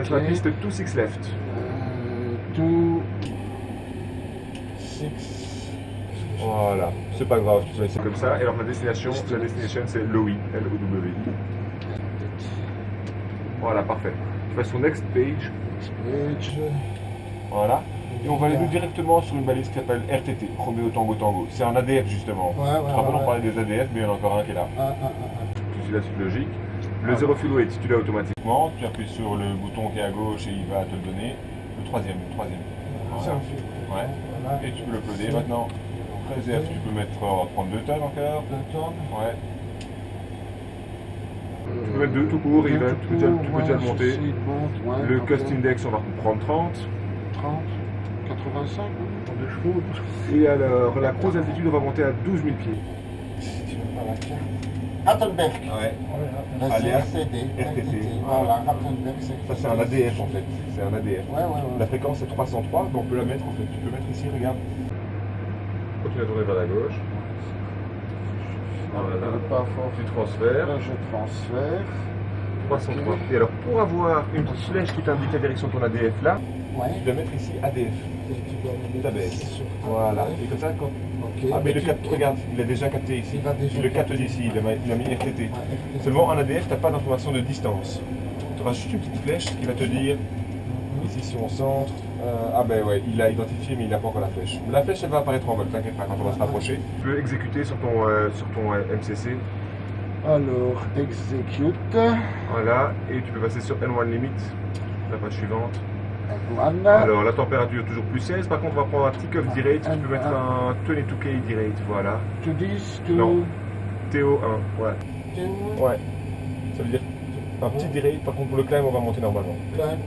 est sur la piste 2-6 left. 2, 6. Voilà, c'est pas grave, tu peux essayer. Comme ça, et alors la destination c'est LOI, L-O-W-I. Voilà, parfait. Tu vas sur Next Page. Page. Voilà. Et on va aller directement sur une balise qui s'appelle RTT, Romeo Tango Tango. C'est un ADF justement. Ouais, Je rappelle, on parlait des ADF, mais il y en a encore un qui est là. Tu suis la suite logique. Le zéro fuel weight, tu l'as automatiquement. Tu appuies sur le bouton qui est à gauche et il va te le donner. Le troisième. Voilà. Ouais. Voilà. Et tu peux l'uploader maintenant. Réserve, tu peux mettre 32 tonnes encore. 2 tonnes. Ouais. Tu peux mettre 2 tout court, et tu peux déjà le monter. Ouais, Le cost index, on va prendre 30. 30, 85, pour 2 chevaux. Et alors, la cruise altitude, on va monter à 12 000 pieds. Si tu veux pas la carte. Attenberg. Ouais. C'est RTT. RTT. Voilà, Attenberg, Ça c'est un ADF en fait. C'est un ADF. Ouais. La fréquence est 303, donc on peut la mettre en fait. Tu peux mettre ici, regarde. Continue à tourner vers la gauche. Voilà. Pas fort. Tu transfères. Là, je transfère. 303. Et alors, pour avoir une petite flèche qui t'indique la direction de ton ADF là, Ouais. Tu dois mettre ici ADF. Et tu dois le Ta mettre baisse. sur Voilà. Et comme ça, quand. Ok. Ah, mais le capte, regarde, il a déjà capté ici. Il va déjà Le capte capter. d'ici, il a mis RTT. Ouais, Seulement en ADF, tu n'as pas d'information de distance. Tu auras juste une petite flèche qui va te dire, ici si on centre, ah ben ouais, il a identifié mais il n'a pas encore la flèche. La flèche elle va apparaître en vol, t'inquiète pas quand on va se rapprocher. tu peux exécuter sur ton MCC. Alors, execute. Voilà. Et tu peux passer sur N1 limit, la page suivante. N1. Alors, la température est toujours plus 16. Par contre, on va prendre un tick-off D-rate. Tu peux mettre un 22K D-rate. Voilà. To this, to... Non. TO1. Ouais. Ouais. Ça veut dire un petit dérate, par contre pour le climb on va monter normalement. Climb.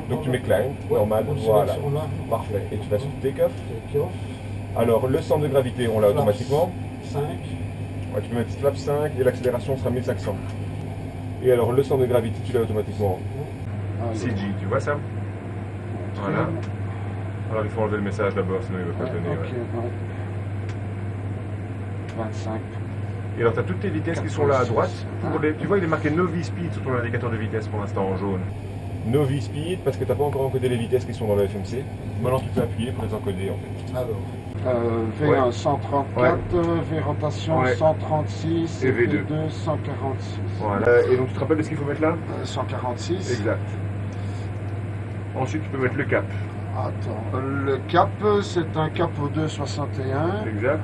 Donc tu mets climb, normal, on voilà. sélectionne là. Parfait. Et tu vas sur take-off. Take off. Alors le centre de gravité on l'a Flaps. automatiquement. 5. Ouais, tu peux mettre flap 5 et l'accélération sera 1500. Et alors le centre de gravité tu l'as automatiquement. CG, tu vois ça? Voilà. Alors il faut enlever le message d'abord, sinon il ne va pas donner. Ok, ouais. 25. Et alors tu as toutes tes vitesses qui sont là à droite. Tu vois, il est marqué No V-Speed sur ton indicateur de vitesse pour l'instant en jaune. No V-Speed parce que tu n'as pas encore encodé les vitesses qui sont dans le FMC. Maintenant tu peux appuyer pour les encoder en fait. Alors, V1 Ouais. 134, V rotation Ouais. 136 Et et V2. V2 146. Voilà. Et donc tu te rappelles de ce qu'il faut mettre là? 146. Exact. Ensuite tu peux mettre le cap. Attends, le cap, c'est un cap au 261. Exact.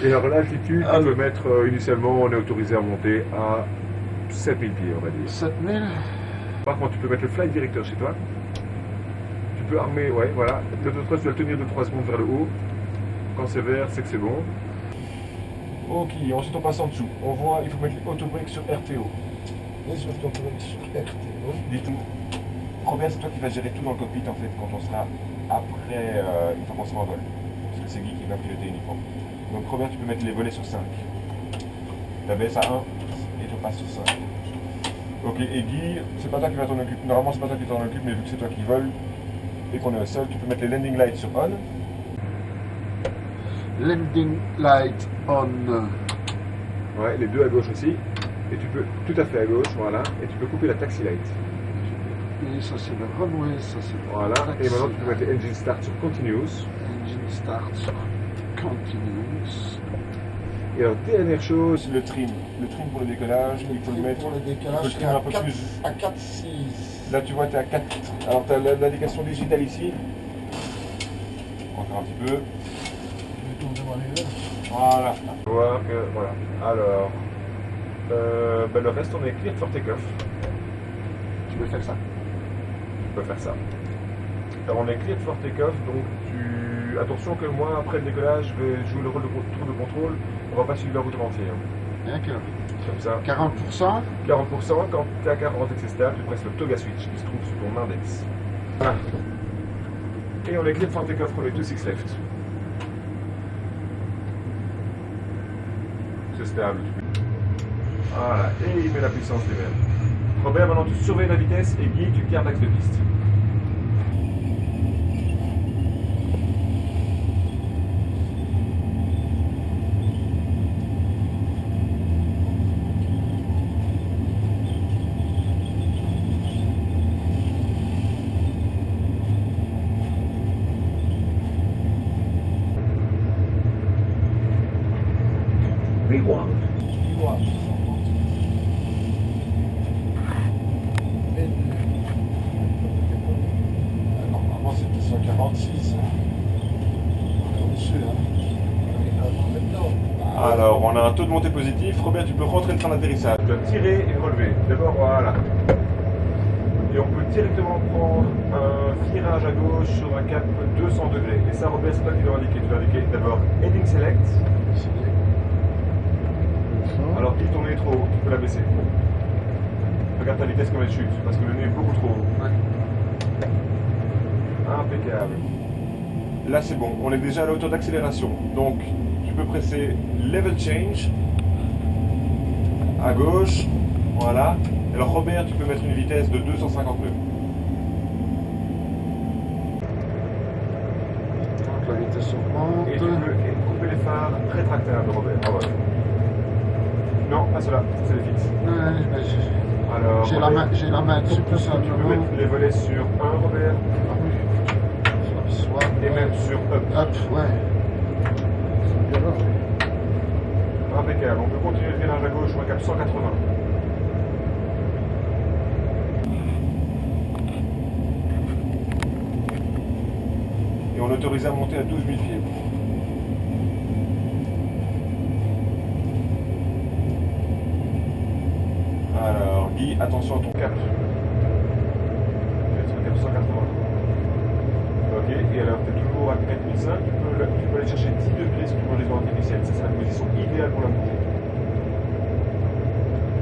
Et alors l'altitude, tu peux mettre initialement, on est autorisé à monter à 7000 pieds, on va dire. 7000. Par contre, tu peux mettre le flight director chez toi. Tu peux armer, ouais, voilà. De toute façon, tu dois le tenir de 3 secondes vers le haut. Quand c'est vert, c'est que c'est bon. Ok, ensuite on passe en dessous. On voit, il faut mettre les auto-breaks sur RTO. Les autobreaks sur RTO. Dis-tout. Robert, c'est toi qui vas gérer tout dans le cockpit en fait quand on sera après, une fois qu'on sera en vol. Parce que c'est Guy qui va piloter uniquement. Donc Robert, tu peux mettre les volets sur 5. Tu baisses à 1 et tu passes sur 5. Ok, et Guy, c'est pas toi qui vas t'en occuper. Normalement, c'est pas toi qui t'en occupe, mais vu que c'est toi qui vole et qu'on est au sol, tu peux mettre les landing lights sur on. Landing light on. Ouais, les deux à gauche aussi. Et tu peux, tout à fait à gauche, voilà. Et tu peux couper la taxi light. Et ça c'est le runway, ça c'est le Voilà. Et maintenant, tu peux mettre les engine start sur continuous. engine start sur continuous. Et alors, dernière chose, Le trim pour le décollage, il faut le mettre. Pour le il faut décalage, le c'est trim un peu plus. à 4,6. Là, tu vois, tu es à 4. Alors, tu as l'indication digitale ici. Encore un petit peu. Voilà. tu vois que, voilà. Alors, ben, le reste, on est clear for take-off. Tu peux faire ça. Tu peux faire ça. Alors, on est clear for take-off, donc attention que moi, après le décollage, je vais jouer le rôle de tour de contrôle. On va pas suivre la route entière. D'accord. Comme ça. 40%. 40%, quand tu es à 40 et que c'est stable, tu presses le toga switch qui se trouve sur ton index. Voilà. Et on est clear for take-off pour les 2-6 left. C'est stable. Voilà, et il met la puissance lui-même. Robert, maintenant tu surveilles la vitesse et Guy, tu gardes l'axe de piste. Rewind. Normalement, c'était 146. On est au-dessus, hein. Alors, on a un taux de montée positif. Robert, tu peux rentrer le train d'atterrissage. Tu dois tirer et relever. D'abord, voilà. Et on peut directement prendre un virage à gauche sur un cap 200 degrés. Et ça, Robert, c'est toi qui dois indiquer. Tu dois indiquer d'abord Heading Select. Alors, il ton nez est trop haut, tu peux la baisser. Regarde ta vitesse comme elle chute, parce que le nez est beaucoup trop haut. Impeccable. Là, c'est bon. On est déjà à la hauteur d'accélération. Donc, tu peux presser Level Change. À gauche. Voilà. Alors, Robert, tu peux mettre une vitesse de 250 nœuds. Donc la vitesse augmente. Et tu peux couper les phares rétractables, Robert. Ah ouais. Non, pas cela, c'est les fixes. Ouais, mais Alors, j'ai la main dessus tout tu peux simplement. mettre les volets sur 1, Robert, Ah oui. Soit. et même sur Up. Hop, ouais. Impeccable. On peut continuer le virage à gauche sur un cap 180. Et on autorise à monter à 12 000 pieds. Alors, Guy, attention à ton cap. Sur un cap 180. Ok, et alors tu es toujours à 4005, tu peux aller chercher 10 degrés sur ton horizon artificiel. Ça, c'est la position idéale pour la montée.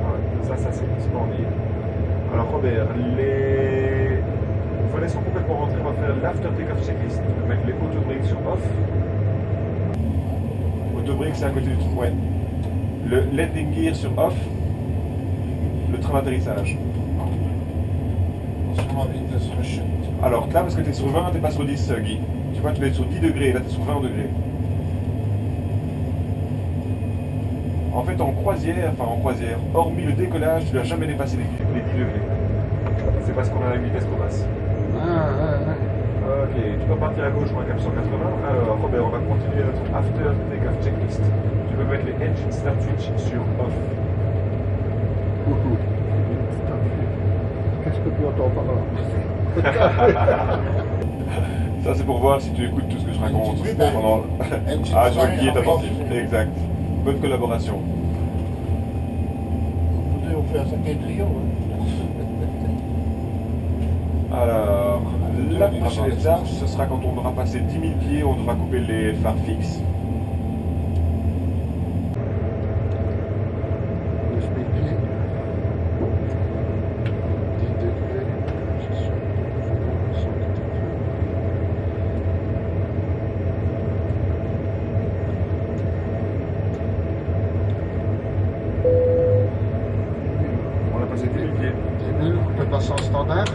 Voilà, ça c'est splendide. Alors Robert, les volets sont complètement rentrés. On va faire l'after take-off checklist. Tu peux mettre les auto-brakes sur off. Autobrake, c'est à côté du truc, ouais. Le landing gear sur off. Le train d'atterrissage. Sur ma vitesse rechute. Alors là, parce que tu es sur 20, tu pas sur 10, Guy. Tu vois, tu vas être sur 10 degrés, là tu es sur 20 degrés. En fait, en croisière, hormis le décollage, tu ne dois jamais dépasser les 10 degrés. C'est parce qu'on a la vitesse qu'on passe. Ouais. Ok, tu peux partir à gauche pour un cap 180. Alors Robert, on va continuer notre after take-off checklist. Tu peux mettre les engine start switch sur off. Qu'est-ce que tu entends par là? Ça, c'est pour voir si tu écoutes tout ce que je raconte. Pendant... Ah, je vois que Guy est attentif. Exact. Bonne collaboration. On fait un sacré trio. Alors, la prochaine étape, ce sera quand on aura passé 10 000 pieds, on devra couper les phares fixes. On a passé 10 000 pieds. 10 000, on peut passer en standard.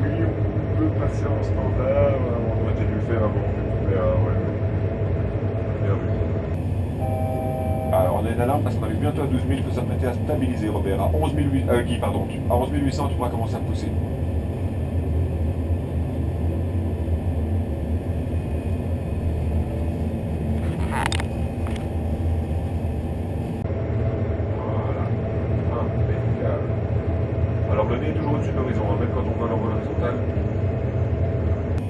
Oui, on peut passer en standard. On aurait déjà dû le faire avant. Mais ouais. Bien vu. Alors, on a une alarme parce qu'on arrive bientôt à 12 000, il faut s'apprêter à stabiliser, Robert. À 11 800, Guy, pardon. À 11 800, tu pourras commencer à pousser. Voilà. Impeccable. Alors, le nez est toujours au-dessus de l'horizon, même quand on va dans l'horizontale.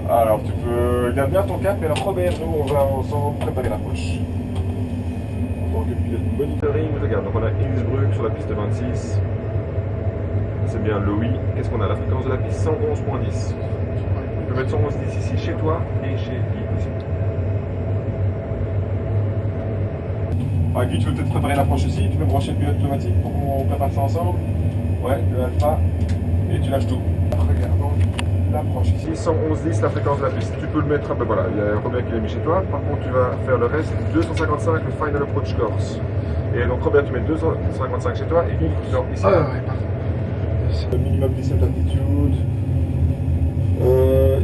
Alors, tu peux garder bien ton cap, et alors, Robert, nous, on va ensemble préparer l'approche. En tant que pilote Monitoring, regarde, donc on a Innsbruck sur la piste 26. C'est bien Louis. Qu'est-ce qu'on a? La fréquence de la piste 111.10. Tu peux mettre 111.10 ici chez toi et chez Guy aussi. Ah, Guy, tu veux peut-être préparer l'approche ici? Tu peux brancher le pilote automatique pour qu'on prépare ça ensemble? Ouais, le alpha, et tu lâches tout. Regardons l'approche ici. Ici 111.10, la fréquence de la piste. Tu peux le mettre, ben voilà, il y a Robert qui l'a mis chez toi. Par contre, tu vas faire le reste, 255, le final approach course. Et donc Robert, tu mets 255 chez toi et Guy, non, ici. Le minimum descent altitude.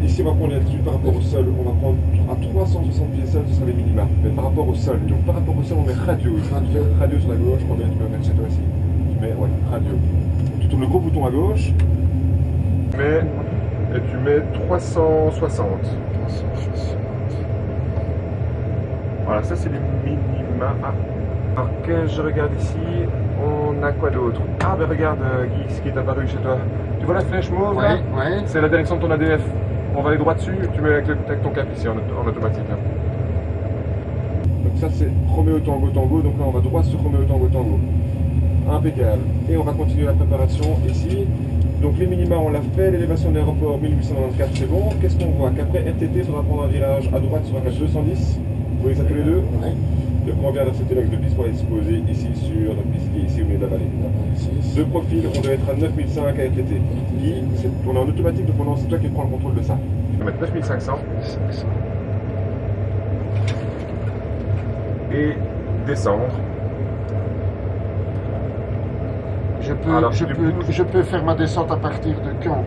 Ici, on va prendre l'altitude par rapport au sol. On va prendre à 360 pieds sol, ce sera les minima. Mais par rapport au sol. Donc par rapport au sol, on met radio. Radio sur la gauche. Robert, tu peux le mettre chez toi ici. Tu mets, ouais, radio. Tu tournes le gros bouton à gauche. Et tu mets 360. Voilà, ça c'est les minima. Ah. Alors que je regarde ici, on a quoi d'autre? Ah ben regarde Guy, ce qui est apparu chez toi. Tu vois la flèche mauve là? Oui. C'est la direction de ton ADF. On va aller droit dessus, tu mets avec ton cap ici en automatique. Hein. Donc ça c'est Roméo Tango Tango, donc là on va droit sur Roméo Tango Tango. Impeccable. Et on va continuer la préparation ici. Donc les minima on l'a fait, l'élévation de l'aéroport 1894 c'est bon. Qu'est-ce qu'on voit? Qu'après RTT il faudra prendre un virage à droite sur un cas 210. Vous voyez ça tous les deux? Oui. Donc on vient d'accepter l'axe de piste pour aller se poser ici sur notre piste qui est ici au milieu de la vallée. De profil, on doit être à 9005 à RTT. Guy, on est en automatique, donc c'est toi qui prends le contrôle de ça. Tu vas mettre 9500. Et descendre. Alors, Je peux faire ma descente à partir de quand?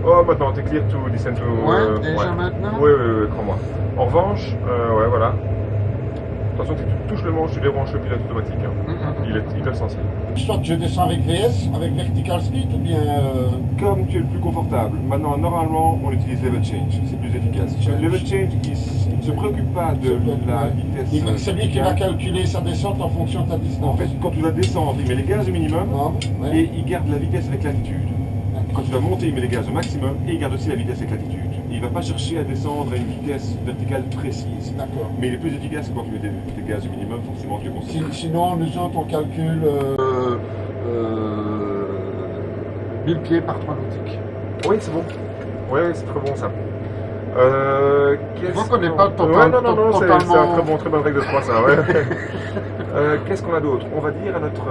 Oh, maintenant, t'es clear to descend to... Ouais, déjà maintenant? Oui, crois-moi. En revanche, ouais, voilà. Attention, si tu touches le manche, tu débranches le pilote automatique. Hein. Il est sensible. Soit je descends avec VS, avec Vertical Speed, ou bien... Comme tu es le plus confortable. Maintenant, normalement, on utilise Level Change. C'est plus efficace. Level Change, il ne se préoccupe pas de la vitesse. C'est lui qui va calculer sa descente en fonction de ta distance. En fait, quand tu dois descendre, il met les gaz au minimum Ouais. et il garde la vitesse avec latitude. Quand tu dois monter, il met les gaz au maximum et il garde aussi la vitesse avec latitude. Il ne va pas chercher à descendre à une vitesse verticale précise. D'accord. Mais il est plus efficace que quand tu mets tes gaz au minimum, forcément tu le consoles. Sinon, nous autres, on calcule... 1000 pieds par 3 nautiques. Oui, c'est bon. Oui, c'est très bon ça. Je ne reconnais pas totalement. Non, c'est totalement... un très bonne règle de 3 ça. Ouais. Qu'est-ce qu'on a d'autre? On va dire à notre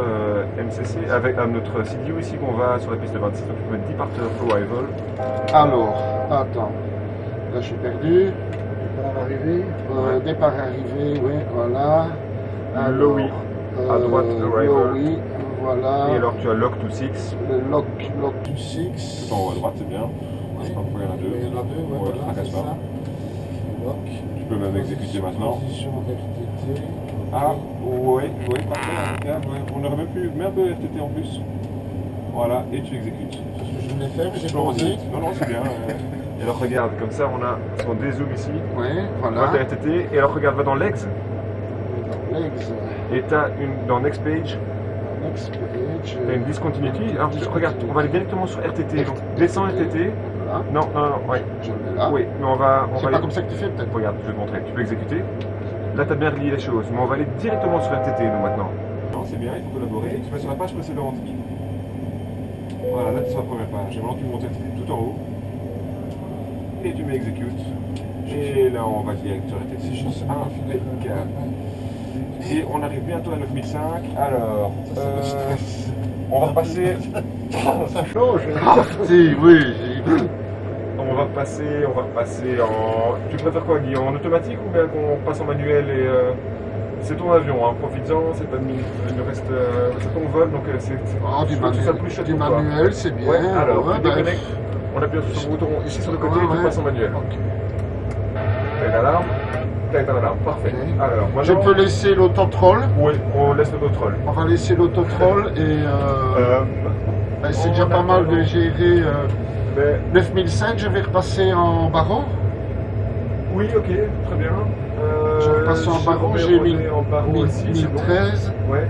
MCC, à notre CDU ici qu'on va sur la piste de 26, donc tu peux mettre Departure Arrival. Alors, attends. Là, je suis perdu. Départ arrivé. Départ arrivé, oui, voilà. Low E, à droite, Arrival. Low E, voilà. Et alors tu as Lock to 6. Le lock to 6. Tout en haut à droite, c'est bien. Oui. Je sais pas pourquoi il y en a deux. Il y en a deux, ouais, Ouais, voilà, tracasse c'est pas. ça. Lock. Tu peux même exécuter maintenant. Position RTT. Ah, ouais, parfait, impeccable, ouais. On aurait même pu mettre un peu RTT en plus. Voilà, et tu exécutes. C'est ce que je voulais faire, mais j'ai pas Non, osé. non, c'est bien. Et alors regarde, comme ça on a son dézoom ici. Oui, On voilà. va RTT. Et alors regarde, va dans Legs. Legs. Et t'as dans Next Page, Next page. t'as une discontinuity. Alors regarde, on va aller directement sur RTT. Donc descends RTT. Voilà. Non, ouais. Je le mets là. Oui, mais on va C'est pas aller... comme ça que tu fais, peut-être. Regarde, je vais te montrer. Tu peux exécuter. Là, tu as bien relié les choses, mais on va aller directement sur RTT, nous, maintenant. Non, c'est bien, il faut collaborer. Tu vas sur la page précédente. Voilà, là, tu es sur la première page. Et maintenant, tu montes RTT tout en haut. Et tu mets execute. Et là, on va direct sur RTT. C'est juste impeccable. Et on arrive bientôt à 9005. Alors, on va repasser... Ça change. Ah, si, oui. On va repasser en... Tu préfères quoi, Guy? En automatique ou bien qu'on passe en manuel et... C'est ton avion, hein, profites-en, c'est pas il nous reste... c'est ton vol, donc c'est... Oh, du ça plus chouette du pour toi. manuel, c'est bien. Ouais, alors, ouais, tu déconnectes, on appuie sur le bouton ici sur le côté et tu passes en manuel. Ok. T'as une alarme? T'as une alarme, parfait. Ok. Alors, Je peux laisser l'autotroll. Oui, on laisse l'autotroll. On va laisser l'autotroll et c'est on déjà pas attend. mal de gérer Mais 9005, je vais repasser en barreau. oui, ok, très bien. Je repasse en barreau, j'ai mis en barreau aussi, c'est bon. 1013. Ouais.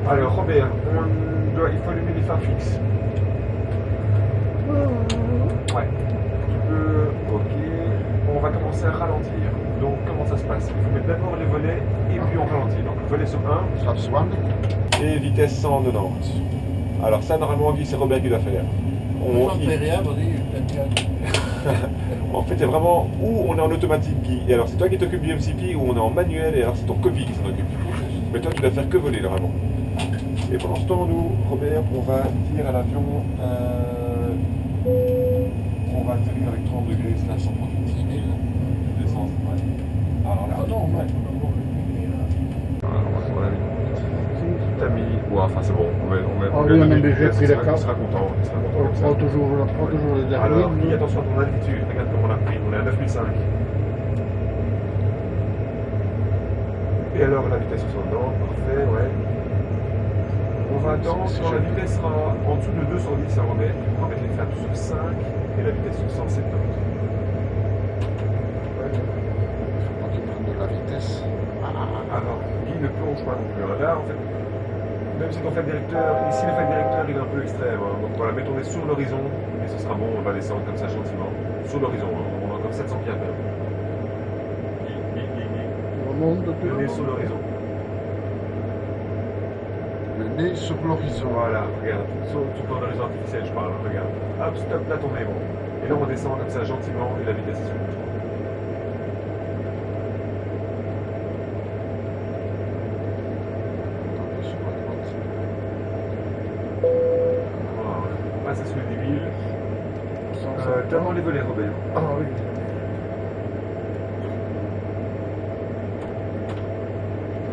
Alors Robert, il faut allumer les phares fixes. Ouais. Tu peux. Ok. On va commencer à ralentir. Donc comment ça se passe? Il faut mettre d'abord les volets et puis on ralentit. Donc volet sur 1. Slap swan. Et vitesse 190. Alors ça normalement Guy, c'est Robert qui doit faire. On ne fait rien, on dit... En fait, c'est vraiment où on est en automatique, Guy. Et alors, c'est toi qui t'occupes du MCP ou on est en manuel et alors c'est ton copie qui s'en occupe. Mais toi, tu dois faire que voler normalement. Et pendant ce temps, nous, Robert, on va dire à l'avion. On va atterrir avec 30 degrés, c'est là 138 000. Descente, ouais. Alors là, Ah non, ouais. Alors, on a mis. T'as mis. Ouais, enfin, c'est bon. On lui a même déjà pris la carte. Il sera content. On prend toujours le dernier. Alors, Guy, attention à ton altitude, regarde comme on a pris, on est à 9005. Et alors la vitesse ascendante, parfait, ouais. On va attendre, quand la vitesse sera en dessous de 210 à Robert, on va mettre les flaps sur 5 et la vitesse sur 170. Faut pas qu'il prenne de la vitesse. Alors, Guy ne plonge pas non plus. Alors là, en fait, même si ton fil directeur, ici le fil directeur il est un peu extrême. Hein. Donc voilà, mettons-les sur l'horizon et ce sera bon, on va descendre comme ça gentiment. Sur l'horizon, hein. On a encore 700 pieds à faire. On monte de Le nez sur l'horizon. Le nez sur l'horizon. Voilà, regarde, sur ton horizon artificiel, je parle, regarde. Hop, stop, là ton nez, bon. Et là on descend comme ça gentiment et la vitesse est sur le tour. Voilà, passe sous les 10 000. T'as les volets, Robert. Ah oui.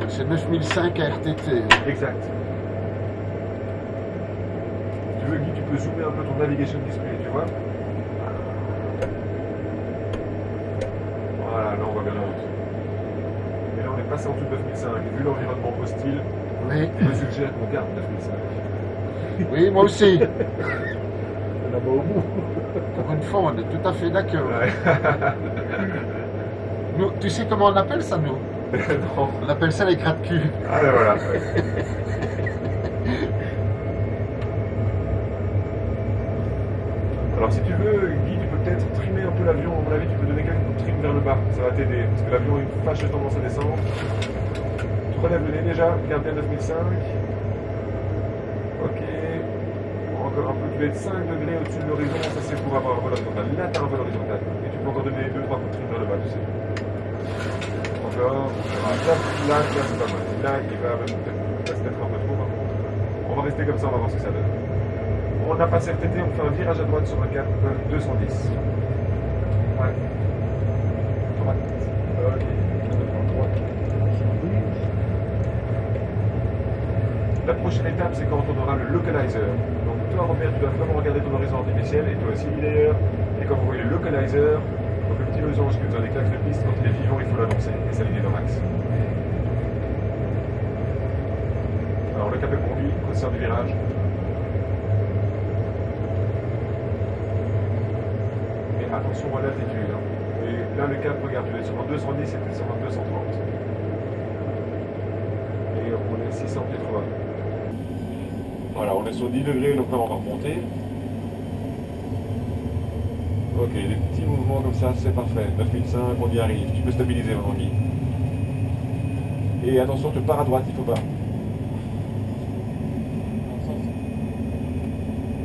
C'est 9005 à RTT. Exact. Si tu veux, Guy, tu peux zoomer un peu ton navigation display, tu vois. Voilà, là on va vers la route. Et là on est passé en dessous de 9005. Et vu l'environnement hostile, Oui. je me suggère qu'on garde 9005. Oui, moi aussi. Là-bas au bout. Pour une fois, on est tout à fait d'accord. Ouais. Nous, tu sais comment on appelle ça, nous? Non. On appelle ça les gratte-cul. Ah ben voilà. Alors si tu veux, Guy, tu peux peut-être trimer un peu l'avion. À mon avis, tu peux donner quelques coups de trim vers le bas. Ça va t'aider. Parce que l'avion a une fâcheuse tendance à descendre. Tu relèves le nez déjà. Garde bien 9005. Ok. Encore un peu. Tu vas être 5 degrés au-dessus de l'horizon. Ça c'est pour avoir un vol horizontal. Là, tu as un vol horizontal. Et tu peux encore donner 2-3 coups de trim vers le bas, tu sais. Encore. Là, c'est pas mal. Là, il va se mettre un peu trop par contre. On va rester comme ça, on va voir ce que ça donne. On a passé RTT, on fait un virage à droite sur un cap 210. Ouais. Droite. Ok. La prochaine étape, c'est quand on aura le localizer. Donc toi, Robert, tu dois vraiment regarder ton horizon artificiel, et toi aussi, d'ailleurs. Et quand vous voyez le localizer, donc le petit losange qui vous donne des claques de piste, quand il est vivant, il faut l'annoncer, et ça lui dit dans max. Alors le cap est conduit, on sort du virage. Et attention à l'altitude. Hein. Et là, le cap, regarde, tu es sur un 210 et tu es sur un 230. Et on est à 600 pieds trop bas. Voilà, on est sur 10 degrés, donc là on va remonter. Ok, des petits mouvements comme ça, c'est parfait. 9005, on y arrive. Tu peux stabiliser, mon Guy. Et attention, tu pars à droite, il faut pas.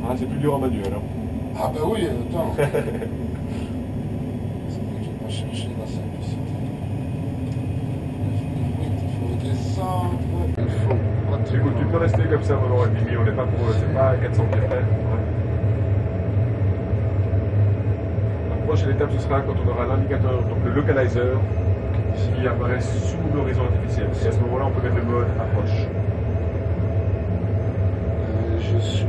Ah, c'est plus dur en manuel. Hein. Ah ben oui, attends. C'est vrai que je vais pas chercher la simplicité. Il faut descendre. Il faut Du coup, tu peux rester comme ça pendant un demi, on n'est pas pour, c'est pas à 400 pieds près. Ouais. La prochaine étape, ce sera quand on aura l'indicateur, donc le localizer, qui apparaît sous l'horizon artificiel. Et à ce moment-là, on peut mettre le mode approche. Je suis à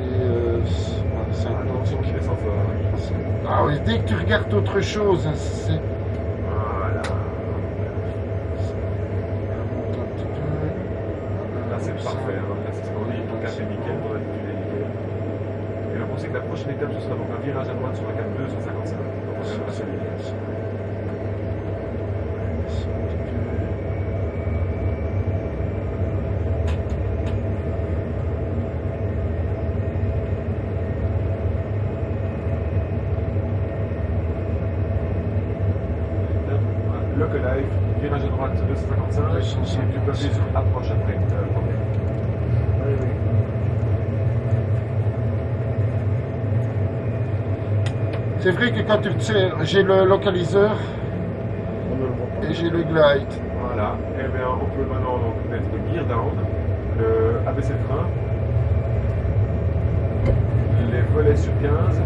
50. Attention qu'il descend fort. Ah oui, dès que tu regardes autre chose, c'est... Voilà. Là, c'est parfait. Hein. Là, c'est ce qu'on dit. Ton cap est nickel, ton altitude est nickel. Et donc, on sait que la prochaine étape, ce sera donc un virage à droite sur un cap 2 sur 55. Donc, on viendra sur l'idée. Localize, virage à droite 255, et tu peux appuyer sur approche après. Oui, oui. C'est vrai que quand tu le sais, j'ai le localiseur et j'ai le glide. Voilà, et bien on peut maintenant donc mettre le gear down, le abaisser le frein, les volets sur 15,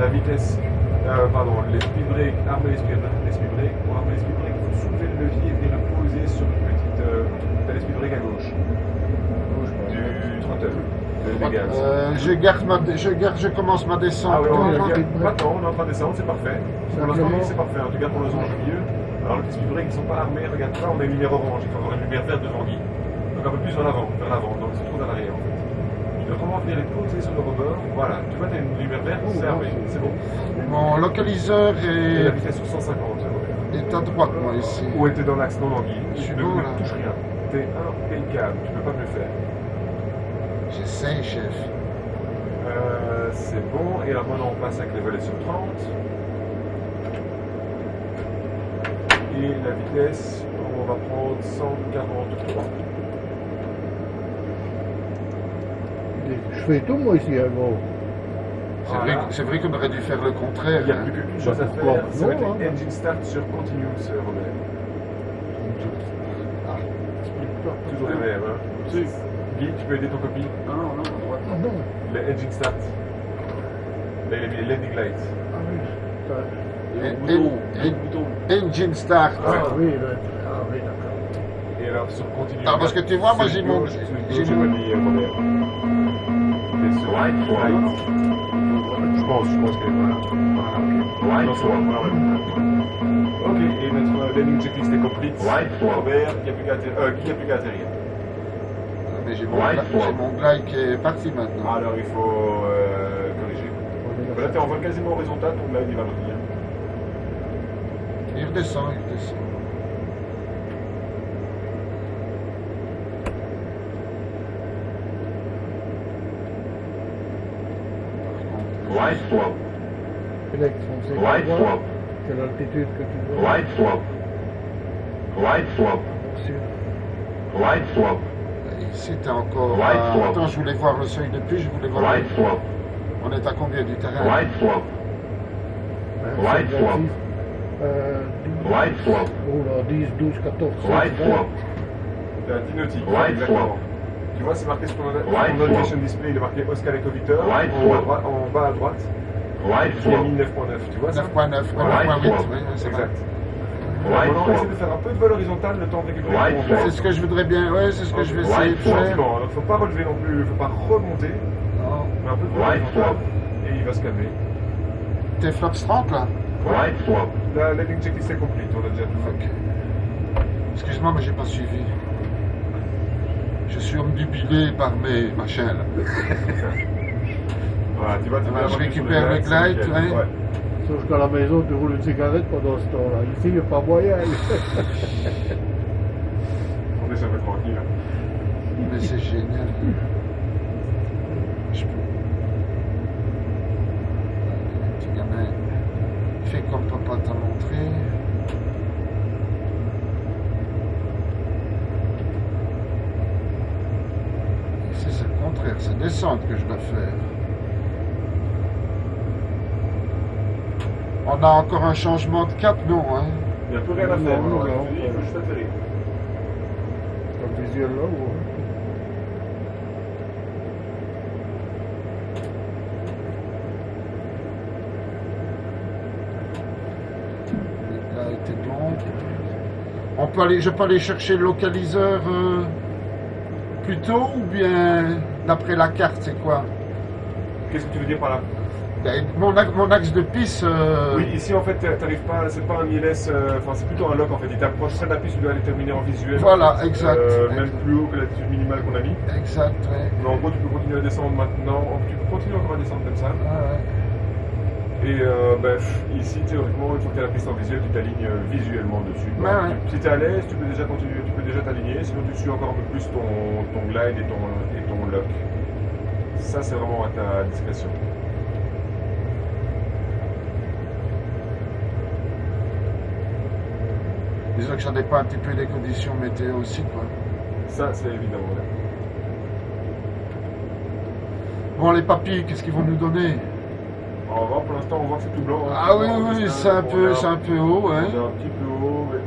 la vitesse, les speed break, armer les speed break. Pour armer les speed break, il faut soulever le levier et venir le poser sur une petite. T'as les speed break à gauche. Du throttle, des gaz. Je commence ma descente. Ah oui, maintenant on est en train de descendre, c'est parfait. Pour l'instant, c'est parfait. Tu gardes ton losange au milieu. Alors les speed break, ils ne sont pas armés. Regarde là, on a une lumière orange. Il faut avoir une lumière verte devant Guy. Donc un peu plus vers l'avant. Donc c'est trop vers l'arrière en fait. Tu dois vraiment venir les poser sur le rebord. Voilà, tu vois, tu as une lumière verte, c'est armé, c'est bon. Mon localiseur Et la est... vitesse sur 150, est à droite, moi, ici. Ou était dans l'axe non anguille. Je suis Ne bon, là. touche rien. T'es impeccable, tu peux pas mieux faire. J'essaye, chef. C'est bon, et alors maintenant on passe avec les volets sur 30. Et la vitesse, on va prendre 143. Je fais tout moi ici, hein, gros. C'est vrai qu'on aurait dû faire le contraire. Il n'y a hein. plus qu'une chose à Pourquoi? faire, ça va être Non, les hein. engine start sur continuous, Robert. Ah, explique-toi. Toujours les mêmes, hein. Si. Guy, tu peux aider ton copie? Non, non, non, à droite. Ah non. Les engine start. Là, il a mis les landing lights. Ah oui. Ça- Et- Bouton, et- bouton. Engine start. Ah oui, là. Ah oui, d'accord. Et alors sur continue. Ah, parce que tu vois, moi, sur j'ai mon- gauche, j'ai j'ai mon- pas mis Robert. Et sur right. Je pense que voilà. Voilà, ok. Ok, et notre landing checklist est complete. Robert, il n'y a plus qu'à atterrir. Qui a plus qu'à atterrir? Ah, mais j'ai mon glide qui est parti maintenant. Alors il faut corriger. Là, tu es en vol quasiment horizontal, donc là, il va revenir. Il redescend, il redescend. Right slope, Félix, on sait right pas slope, quelle altitude que tu veux. right slope, right slope, Sur. right slope, Ici, t'es encore. Right slope. Attends, je voulais voir le seuil de plus, je voulais voir. right slope, On est à combien du terrain? right slope, Right c'est slope. 26, 10, right slope, oh là, 10, 12, 14, 16, right 20. slope, C'est un dynautique. Right exactement. slope. Tu vois, c'est marqué sur ton Right navigation slope. display, il est marqué Oscar Ecovitor. Right En, slope. en bas à droite, right il a mis slope, 9.9. Tu vois ça? 9.9, Right 9.8, slope. oui, c'est vrai. Exact. right Maintenant, on essaie slope, de faire un peu de vol horizontal, le temps de récupérer Right ton slope. C'est ce que je voudrais bien, ouais, c'est ce que je vais Right essayer de slope. faire. Gentiment, il ne faut pas relever non plus, il ne faut pas remonter, Non. mais un peu de vol Right horizontal, slope. et il va se calmer. T'es flaps 30 là? right slope, La landing checklist est complète, on a déjà tout fait. Ok. Excuse-moi, mais j'ai pas suivi. Je suis omnubilé par mes machins là. Voilà, tu vois, tu Alors, vas je récupère le glide, ouais. Ouais. Sauf qu'à la maison, tu roules une cigarette pendant ce temps-là. Ici, il n'y a pas moyen. On est jamais tranquille. Mais c'est génial. Je peux. Le petit gamin, fais comme papa t'a montré. Ici, c'est le contraire, c'est descendre que je dois faire. On a encore un changement de cap, non, hein? Il n'y a plus rien à Non, faire. non, Alors, non. il faut juste atterrir. Comme visuel là, ou... Là était bon. On peut aller, je peux aller chercher le localiseur plus tôt ou bien d'après la carte, c'est quoi? Qu'est-ce que tu veux dire par là? Ben, mon axe de piste. Oui, ici en fait, t'arrives pas, c'est pas un ILS, enfin c'est plutôt un lock en fait. Il t'approcherait de la piste, tu dois aller terminer en visuel. Voilà, en fait. exact. Même plus haut que l'altitude minimale qu'on a mis. Exact, ouais. Mais en gros, tu peux continuer à descendre maintenant. Tu peux continuer encore à descendre comme ça. Ah, ouais. Et ici, théoriquement, une fois que tu as la piste en visuel, tu t'alignes visuellement dessus. Ouais, ouais. Si tu es à l'aise, tu peux déjà continuer, tu peux déjà t'aligner. Sinon, tu suis encore un peu plus ton glide et ton lock. Ça, c'est vraiment à ta discrétion. Disons que ça dépend un petit peu des conditions météo aussi, quoi. Ça, c'est évidemment là. Bon, les papilles, qu'est-ce qu'ils vont nous donner? On va voir, pour l'instant, on voit que c'est tout blanc. hein. Ah oui, On oui, destin, c'est un on peu haut, hein. est un petit peu haut, mais...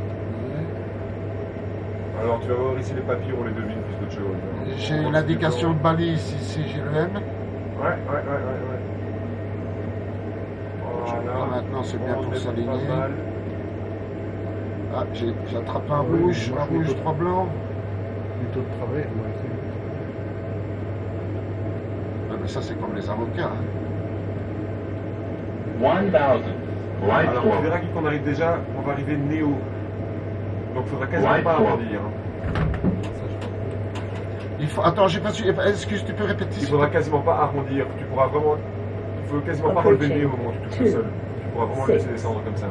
Alors, tu vas voir ici les papiers, on les devine plus qu'autre chose. hein. J'ai On voit que l'indication de c'est balise ici, j'ai le M. du blanc. Ouais. Voilà. Maintenant, c'est bien On pour est s'aligner. pas mal. Ah, j'attrape un Oui, rouge, moi, un je rouge, suis 3 blancs. Plutôt de travers, moi, ici. Ah, mais ça, c'est comme les avocats. hein. 1000, right Alors, tu slope, verras qu'on arrive déjà, on va arriver néo. Donc, il faudra quasiment Right pas slope. arrondir. hein. Il faut... Attends, j'ai pas su. Excuse, tu peux répéter Il s'il faudra te plaît. quasiment pas arrondir. Tu pourras vraiment. Il faut quasiment pas relever le nez au moment où tu touches le sol. Tu pourras vraiment le laisser descendre comme ça.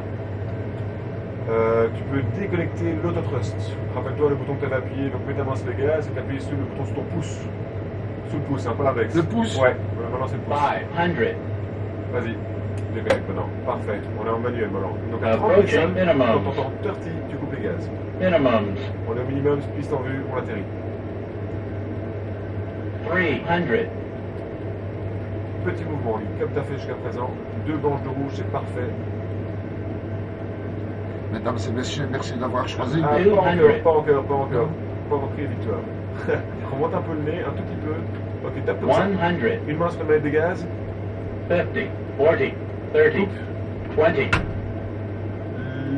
Tu peux déconnecter l'autothrust. Rappelle-toi le bouton que tu avais appuyé, donc mets ta main sur le gaz et t'appuies sur le bouton sur ton pouce. Sous le pouce, hein, pas l'index. Le pouce? Ouais, maintenant c'est le pouce. 500. Vas-y, déconnecte maintenant. Parfait, on est en manuel maintenant. Donc à 30 Approaching pixels, minimum. quand t'entends 30, tu coupes les gaz. Minimums. On est au minimum, piste en vue, on atterrit. 300. Petit mouvement, lui, comme tu as fait jusqu'à présent. 2 bandes de rouge, c'est parfait. Mesdames et messieurs, merci d'avoir choisi. Ah, Deux pas encore, hundred. pas encore, pas encore. Pas encore crié victoire. Remonte un peu le nez, un tout petit peu. Ok, tape comme ça. 100. Une main sur la manette des gaz. 50. 40. 30. 20.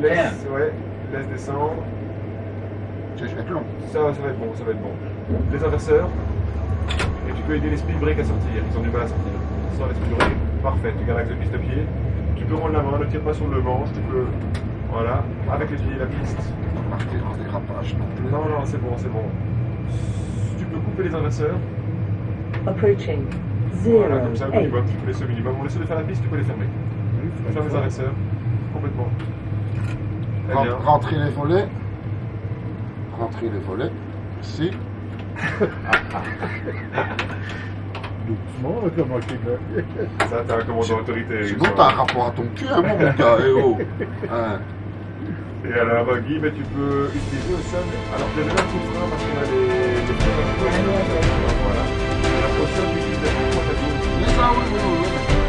Laisse, ouais, laisse descendre. Je vais être long. Ça va être bon, ça va être bon. Les inverseurs. Et tu peux aider les speed breaks à sortir. Ils ont du mal à sortir. Sans les speed breaks, parfait. Tu gardes l'axe de piste à pied. Tu peux rendre la main, ne tire pas sur le manche. Tu peux, voilà, avec les pieds, la piste. Pas partir en dérapage non plus. Non, non, c'est bon, c'est bon. Tu peux couper les inverseurs. Approaching Voilà, comme ça, le 08. minimum. Tu peux laisser au minimum. On laisse de faire la piste, tu peux les fermer. Tu peux fermer les inverseurs. Complètement. Très bien. Rentrer les volets. Rentrer les volets. Ici. Doucement, comment tu veux. Ça, t'as un commandant autorité. Sinon, t'as un rapport à ton cul, hein, mon gars. Eh oh. Hein. Et alors, Guy, tu peux utiliser au sol. Alors, tu as déjà le coup de frein parce qu'on a les freins. Voilà. Alors, au sol, tu utilises la frein à Mais ça, oui, oui, oui.